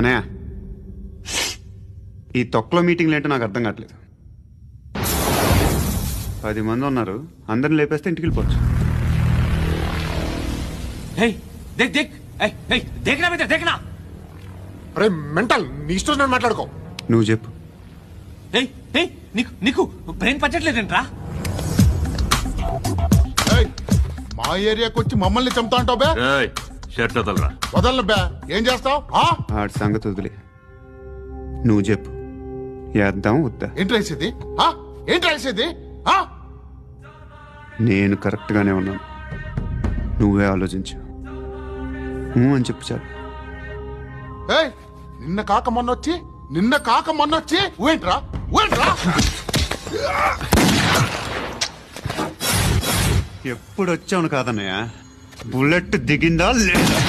అనయ్య, ఈ తొక్కలో మీటింగ్లు ఏంటో నాకు అర్థం కావట్లేదు. 10 మంది ఉన్నారు, అందరిని లేపేస్తే ఇంటికి వెళ్ళిపోవచ్చు. అరే మెంటల్, నీ ఇష్టం నేను మాట్లాడుకో. నువ్వు చెప్పు. నీకు బ్రెయిన్ పచ్చట్లేదంట్రా? ఏయ్, మా ఏరియాకి వచ్చి మమ్మల్ని చంపుతా అంటావు బే? షర్ట్ వదలరా. వదలను బే. ఏం చేస్తావు? ఆడి సంగతి వదిలే, నువ్వు చెప్పు. వేద్దాం వద్దా? ఏంటి రాసేది? ఏంటి రాసేది? నేను కరెక్ట్గానే ఉన్నాను, నువ్వే ఆలోచించు. అని చెప్పు చాలు. ఏయ్, నిన్న కాక మొన్నొచ్చి ఊయంట్రా. ఎప్పుడు వచ్చావును కాదన్నయ్య, బుల్లెట్ దిగిందా లేదా?